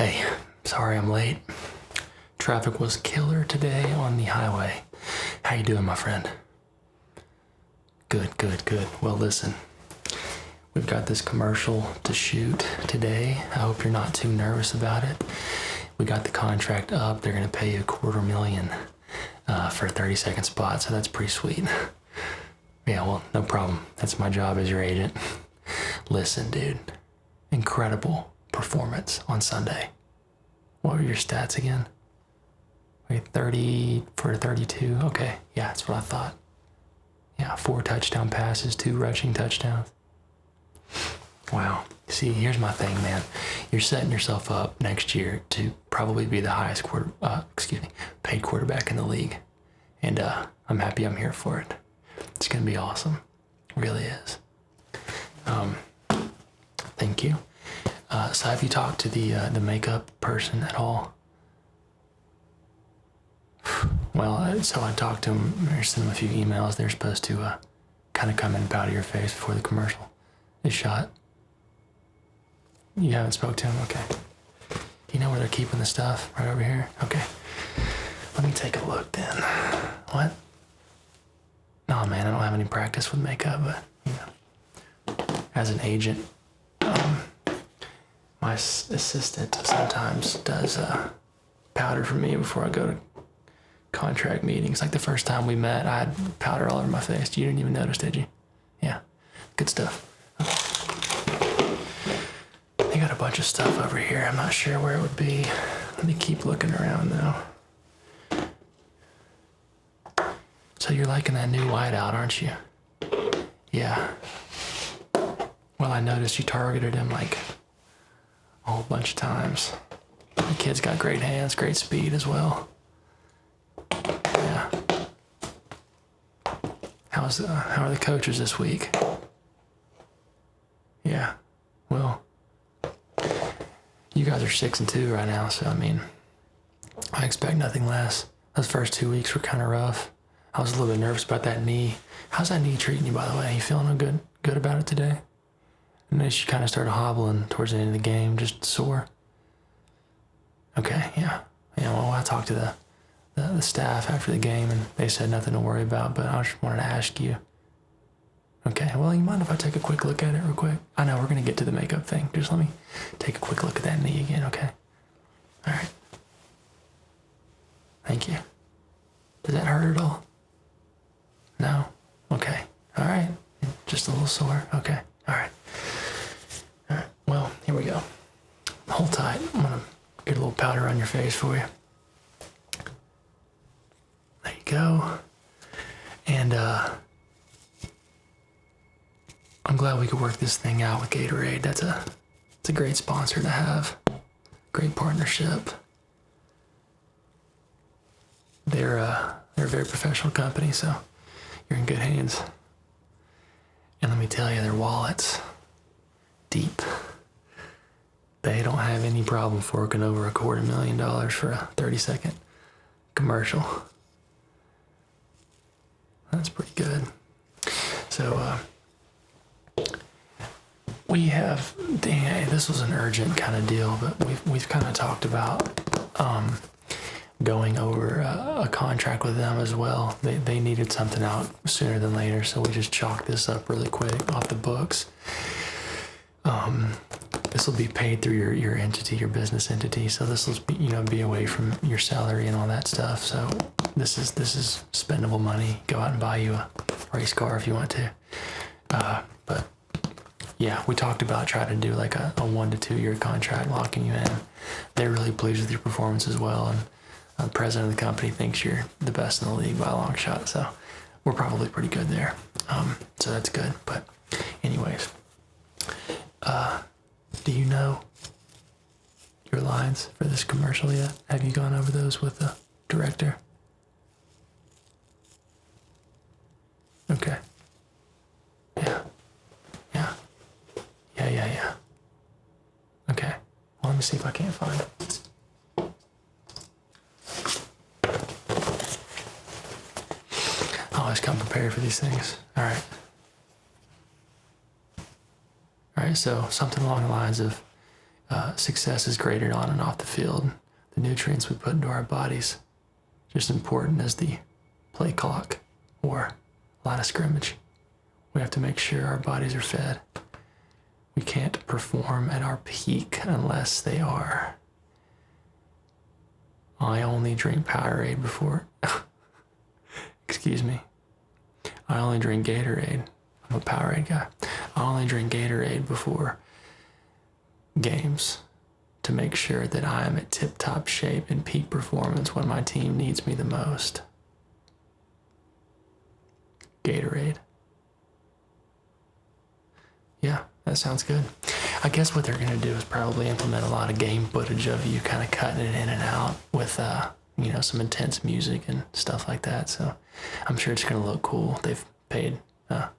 Hey, sorry I'm late. Traffic was killer today on the highway. How you doing, my friend? Good. Well, listen, we've got this commercial to shoot today. I hope you're not too nervous about it. We got the contract up. They're gonna pay you $250,000 for a 30-second spot, so that's pretty sweet. Yeah, well, no problem. That's my job as your agent. Listen, dude, incredible performance on Sunday. What were your stats again? Wait, 30 for 32? Okay, yeah, that's what I thought. Yeah, 4 touchdown passes, 2 rushing touchdowns. Wow. See, here's my thing, man. You're setting yourself up next year to probably be the highest paid quarterback in the league. And I'm happy I'm here for it. It's gonna be awesome. It really is. Thank you. So have you talked to the makeup person at all? Well, so I talked to them, or sent them a few emails. They're supposed to kind of come in and powder your face before the commercial is shot. You haven't spoke to them? Okay. You know where they're keeping the stuff? Right over here? Okay. Let me take a look then. What? No, man, I don't have any practice with makeup, but, you know, as an agent, my assistant sometimes does powder for me before I go to contract meetings. Like the first time we met, I had powder all over my face. You didn't even notice, did you? Yeah, good stuff. They got a bunch of stuff over here. I'm not sure where it would be. Let me keep looking around though. So you're liking that new whiteout, aren't you? Yeah. Well, I noticed you targeted him like a whole bunch of times. The kid's got great hands, great speed as well. Yeah. How are the coaches this week? Yeah. Well, you guys are 6-2 right now, so I mean, I expect nothing less. Those first 2 weeks were kind of rough. I was a little bit nervous about that knee. How's that knee treating you, by the way? You feeling good about it today? And then she kind of started hobbling towards the end of the game, just sore. Okay, yeah. Well, I talked to the staff after the game, and they said nothing to worry about, but I just wanted to ask you. Okay, well, you mind if I take a quick look at it real quick? I know, we're going to get to the makeup thing. Just let me take a quick look at that knee again, okay? All right. Thank you. Does that hurt at all? No? Okay. All right. Just a little sore? Okay. All right. Well, here we go. Hold tight. I'm going to get a little powder on your face for you. There you go. And I'm glad we could work this thing out with Gatorade. It's a great sponsor to have. Great partnership. They're a very professional company, so you're in good hands. And let me tell you, their wallet's deep. They don't have any problem forking over $250,000 for a 30-second commercial. That's pretty good. So, we have, this was an urgent kind of deal, but we've kind of talked about going over a contract with them as well. They needed something out sooner than later, so we just chalked this up really quick off the books. This will be paid through your entity, your business entity. So this will be away from your salary and all that stuff. So this is spendable money. Go out and buy you a race car if you want to. But yeah, we talked about trying to do like a 1 to 2 year contract, locking you in. They're really pleased with your performance as well, and the president of the company thinks you're the best in the league by a long shot. So we're probably pretty good there. So that's good. But anyways. Do you know your lines for this commercial yet? Have you gone over those with the director? Okay. Yeah. Okay. Well, let me see if I can't find it. I always come prepared for these things. All right. So something along the lines of success is graded on and off the field. The nutrients we put into our bodies just important as the play clock or line of scrimmage. We have to make sure our bodies are fed. We can't perform at our peak unless they are. I only drink Powerade before. Excuse me. I only drink Gatorade. I'm a Powerade guy. I only drink Gatorade before games to make sure that I am at tip-top shape and peak performance when my team needs me the most. Gatorade. Yeah, that sounds good. I guess what they're going to do is probably implement a lot of game footage of you kind of cutting it in and out with, some intense music and stuff like that. So I'm sure it's going to look cool. They've paid a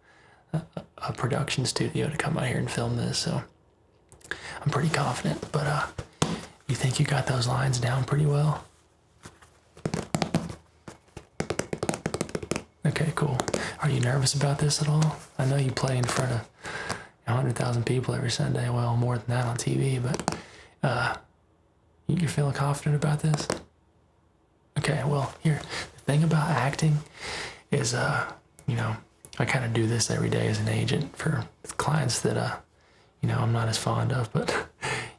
production studio to come out here and film this, so I'm pretty confident. But you think you got those lines down pretty well? Okay, cool. Are you nervous about this at all? I know you play in front of 100,000 people every Sunday. Well, more than that on TV, but you're feeling confident about this? Okay, well, here, the thing about acting is, I kind of do this every day as an agent for clients that, I'm not as fond of, but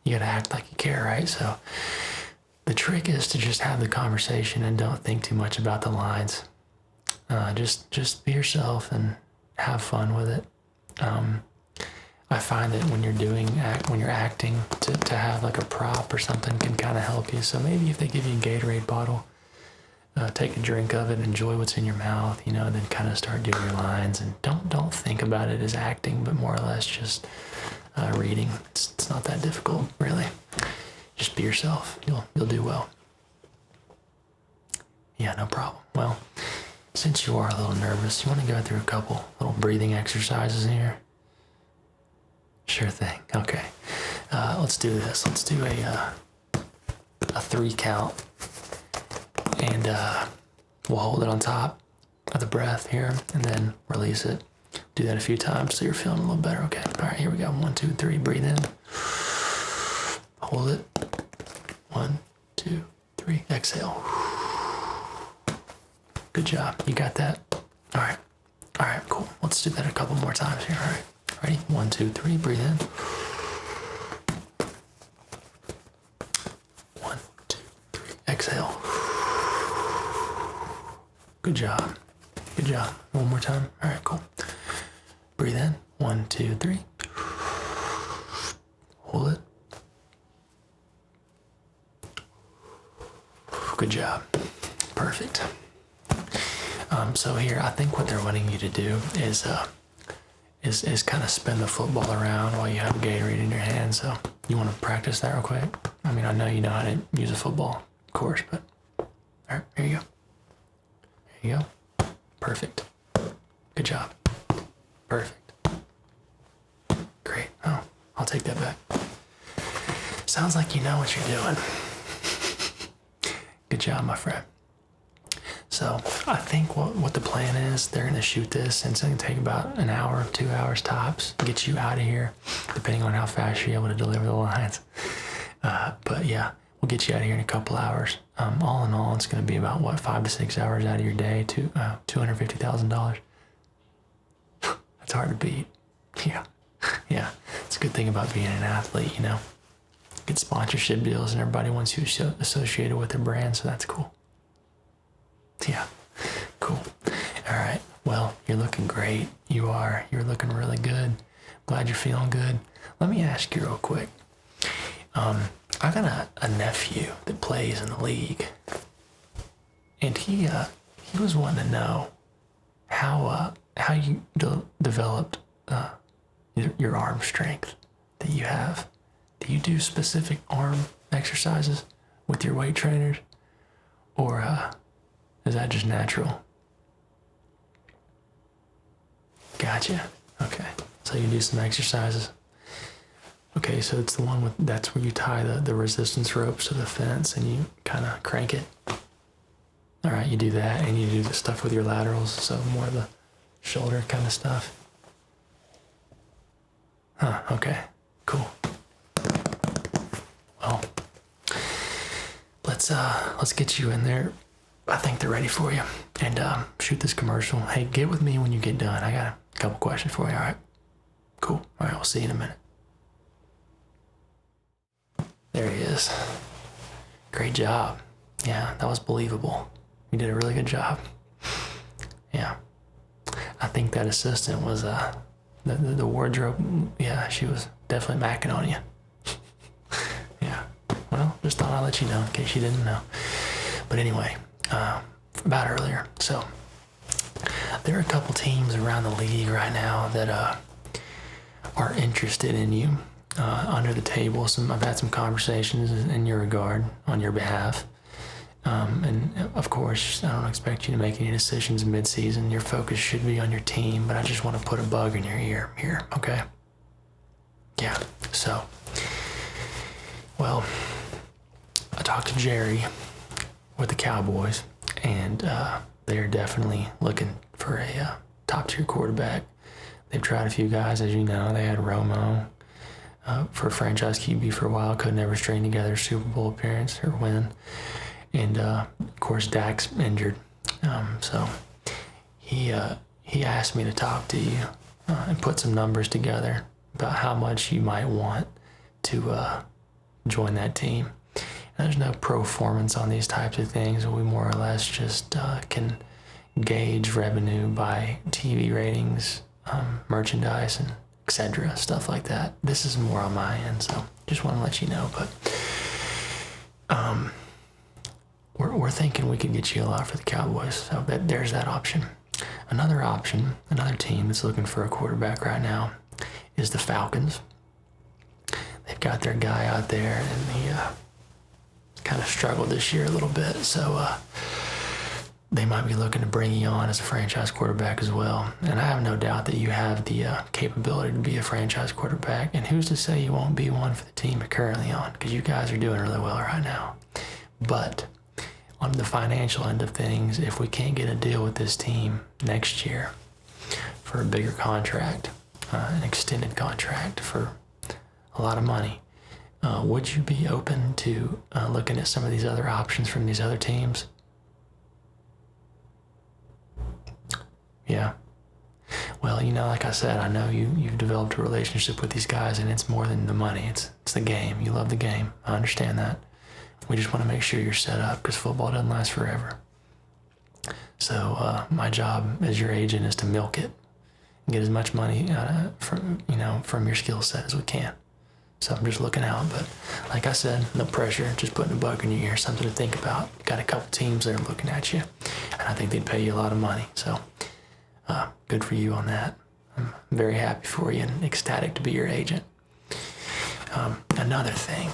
you gotta act like you care, right? So the trick is to just have the conversation and don't think too much about the lines. Just be yourself and have fun with it. I find that when you're acting, to have like a prop or something can kind of help you. So maybe if they give you a Gatorade bottle, take a drink of it, enjoy what's in your mouth, then kind of start doing your lines, and don't think about it as acting, but more or less just reading. It's not that difficult, really. Just be yourself. You'll do well. Yeah, no problem. Well, since you are a little nervous, you want to go through a couple little breathing exercises here? Sure thing. Okay. Let's do this. Let's do a 3 count. And we'll hold it on top of the breath here and then release it. Do that a few times so you're feeling a little better. Okay. All right, here we go. 1, 2, 3. Breathe in. Hold it. 1, 2, 3. Exhale. Good job. You got that? All right. All right, cool. Let's do that a couple more times here. All right. Ready? 1, 2, 3. Breathe in. 1, 2, 3. Exhale. Good job. Good job. One more time. All right, cool. Breathe in. 1, 2, 3. Hold it. Good job. Perfect. So here, I think what they're wanting you to do is kind of spin the football around while you have a Gatorade in your hand. So you want to practice that real quick? I mean, I know you know how to use a football, of course, but all right, here you go. There you go. Perfect. Good job. Perfect. Great. Oh, I'll take that back. Sounds like you know what you're doing. Good job, my friend. So I think what the plan is, they're going to shoot this, and it's going to take about an hour, 2 hours tops, get you out of here, depending on how fast you're able to deliver the lines. But yeah, we'll get you out of here in a couple hours. All in all, it's going to be about, 5 to 6 hours out of your day to $250,000. That's hard to beat. Yeah. Yeah. It's a good thing about being an athlete, Get sponsorship deals, and everybody wants you associated with their brand, so that's cool. Yeah, cool. All right. Well, you're looking great. You're looking really good. Glad you're feeling good. Let me ask you real quick. I got a nephew that plays in the league, and he was wanting to know how you developed your arm strength that you have. Do you do specific arm exercises with your weight trainers, or is that just natural? Gotcha. Okay. So you do some exercises. Okay, so it's the one that's where you tie the resistance ropes to the fence and you kind of crank it. All right, you do that, and you do the stuff with your laterals, so more of the shoulder kind of stuff. Huh, okay, cool. Well, let's get you in there. I think they're ready for you. And shoot this commercial. Hey, get with me when you get done. I got a couple questions for you, all right? Cool. All right, we'll see you in a minute. There he is. Great job. Yeah, that was believable. You did a really good job. Yeah. I think that assistant was the wardrobe. Yeah, she was definitely macking on you. Yeah. Well, just thought I'd let you know in case you didn't know. But anyway, about earlier. So there are a couple teams around the league right now that are interested in you. Under the table, I've had some conversations in your regard on your behalf. And of course, I don't expect you to make any decisions mid-season. Your focus should be on your team, but I just want to put a bug in your ear here, okay? Yeah, so, well, I talked to Jerry with the Cowboys, and they're definitely looking for a top-tier quarterback. They've tried a few guys, as you know. They had Romo for a franchise QB for a while, could never string together a Super Bowl appearance or win. And of course, Dak's injured, so he asked me to talk to you and put some numbers together about how much you might want to join that team. And there's no performance on these types of things. We more or less just can gauge revenue by TV ratings, merchandise, and etc. Stuff like that. This is more on my end, so just want to let you know. But we're thinking we could get you a lot for the Cowboys, so there's that option. Another option, another team that's looking for a quarterback right now is the Falcons. They've got their guy out there, and he kind of struggled this year a little bit, so they might be looking to bring you on as a franchise quarterback as well. And I have no doubt that you have the capability to be a franchise quarterback, and who's to say you won't be one for the team you're currently on, because you guys are doing really well right now. But on the financial end of things, if we can't get a deal with this team next year for a bigger contract, an extended contract for a lot of money, would you be open to looking at some of these other options from these other teams? Yeah. Well, like I said, I know you've developed a relationship with these guys, and it's more than the money. It's the game. You love the game. I understand that. We just want to make sure you're set up, because football doesn't last forever. So my job as your agent is to milk it and get as much money from your skill set as we can. So I'm just looking out. But like I said, no pressure. Just putting a bug in your ear, something to think about. Got a couple teams that are looking at you, and I think they'd pay you a lot of money. So good for you on that. I'm very happy for you and ecstatic to be your agent. Another thing.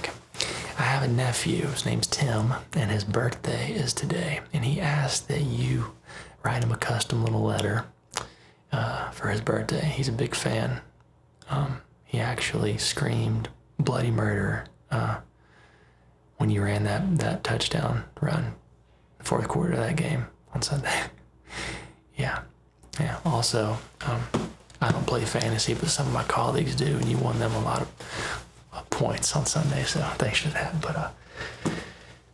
I have a nephew, his name's Tim, and his birthday is today, and he asked that you write him a custom little letter for his birthday. He's a big fan. He actually screamed bloody murder when you ran that touchdown run, the fourth quarter of that game on Sunday. Yeah. Also, I don't play fantasy, but some of my colleagues do, and you won them a lot of points on Sunday, so thanks for that. But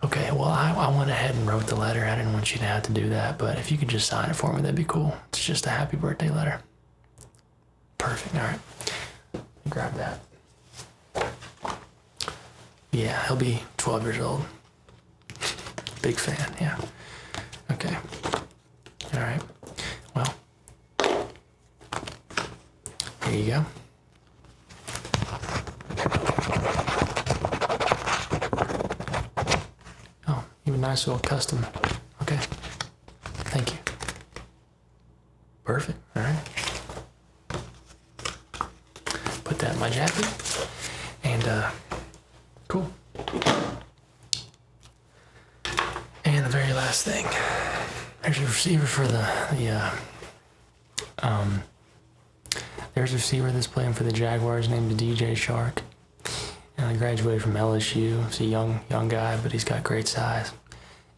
okay, well, I went ahead and wrote the letter. I didn't want you to have to do that, but if you could just sign it for me, that'd be cool. It's just a happy birthday letter. Perfect. All right, grab that. Yeah, he'll be 12 years old. Big fan. Yeah. Okay. All right. Well, here you go. Oh, you have a nice little custom. Okay. Thank you. Perfect. All right. Put that in my jacket. And, cool. And the very last thing. There's a receiver for there's a receiver that's playing for the Jaguars named DJ Shark. And I graduated from LSU. He's a young guy, but he's got great size.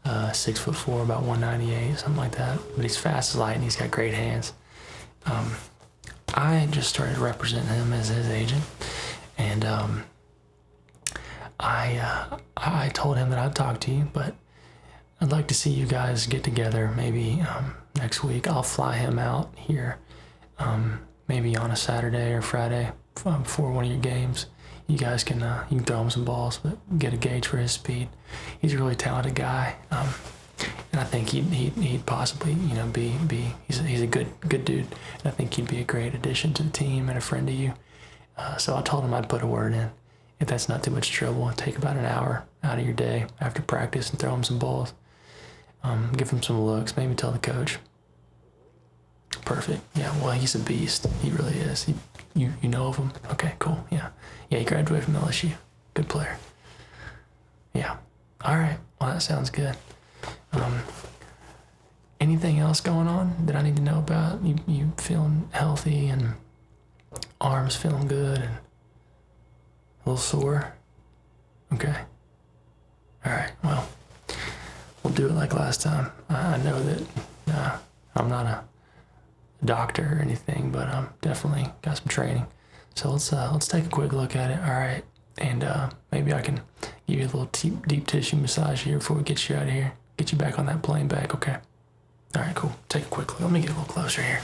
6'4", about 198, something like that. But he's fast as light, and he's got great hands. I just started representing him as his agent, and I told him that I'd talk to you, but I'd like to see you guys get together maybe next week. I'll fly him out here, maybe on a Saturday or Friday before one of your games. You guys can you can throw him some balls, but get a gauge for his speed. He's a really talented guy, and I think he'd possibly be he's a good dude. And I think he'd be a great addition to the team and a friend to you. So I told him I'd put a word in. If that's not too much trouble, take about an hour out of your day after practice and throw him some balls. Give him some looks. Maybe tell the coach. Perfect. Yeah. Well, he's a beast. He really is. You know of him? Okay. Cool. Yeah. Yeah. He graduated from LSU. Good player. Yeah. All right. Well, that sounds good. Anything else going on that I need to know about? You feeling healthy and arms feeling good and a little sore? Okay. All right. Well, we'll do it like last time. I know that I'm not a doctor or anything, but I'm definitely got some training. So let's take a quick look at it. All right. And maybe I can give you a little deep tissue massage here before we get you out of here. Get you back on that plane back, okay? All right, cool. Take a quick look. Let me get a little closer here.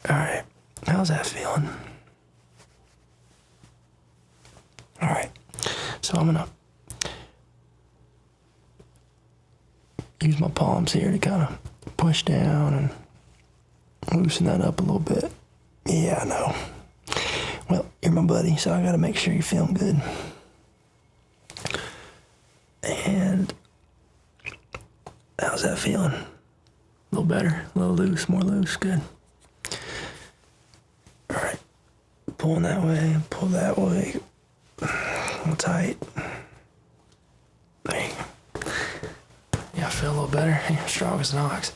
All right. How's that feeling? All right. So I'm going to use my palms here to kind of push down and loosen that up a little bit. Yeah, I know. Well, you're my buddy, so I got to make sure you're feeling good. And how's that feeling? A little better, a little loose, more loose, good. All right, pulling that way, pull that way, a little tight. There you go. Yeah, I feel a little better. You're strong as an ox.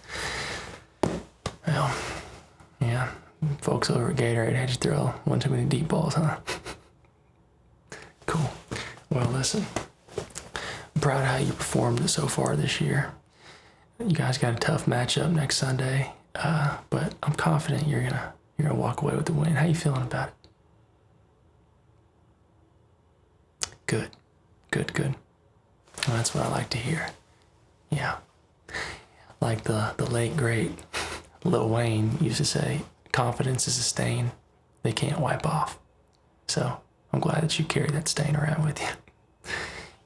Well, yeah, folks over at Gatorade had you throw one too many deep balls, huh? Cool. Well, listen, I'm proud of how you performed so far this year. You guys got a tough matchup next Sunday, but I'm confident you're gonna walk away with the win. How you feeling about it? Good. Well, that's what I like to hear. Yeah. Like the late great Lil Wayne used to say, confidence is a stain they can't wipe off. So I'm glad that you carry that stain around with you.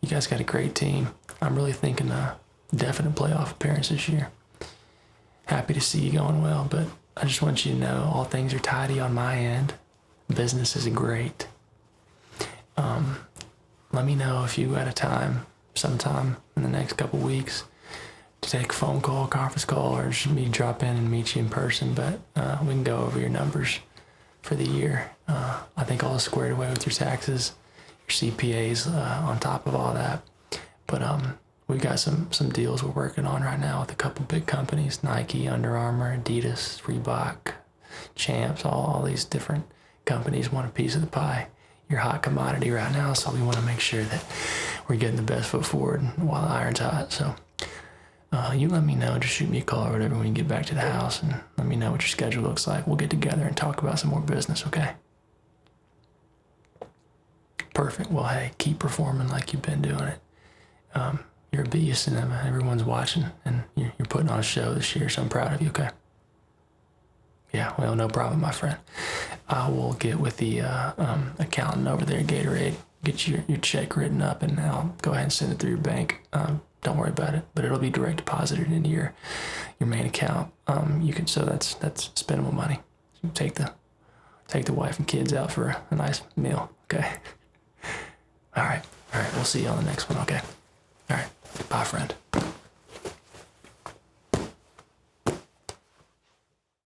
You guys got a great team. I'm really thinking definite playoff appearance this year. Happy to see you going well, but I just want you to know all things are tidy on my end. Business is great. Let me know if you got a time sometime in the next couple weeks to take a phone call, conference call, or just me drop in and meet you in person, but we can go over your numbers for the year. I think all is squared away with your taxes, your CPAs on top of all that. But we've got some deals we're working on right now with a couple big companies, Nike, Under Armour, Adidas, Reebok, Champs, all these different companies want a piece of the pie. You're a hot commodity right now, so we want to make sure that we're getting the best foot forward while the iron's hot. So you let me know, just shoot me a call or whatever when you get back to the house, and let me know what your schedule looks like. We'll get together and talk about some more business, okay? Perfect. Well, hey, keep performing like you've been doing it. You're a beast, and everyone's watching, and you're putting on a show this year, so I'm proud of you, okay? Yeah, well, no problem, my friend. I will get with the accountant over there at Gatorade, get your check written up, and I'll go ahead and send it through your bank. Don't worry about it, but it'll be direct deposited into your main account. So that's spendable money. So take the wife and kids out for a nice meal, okay? All right, we'll see you on the next one, okay? All right, bye, friend.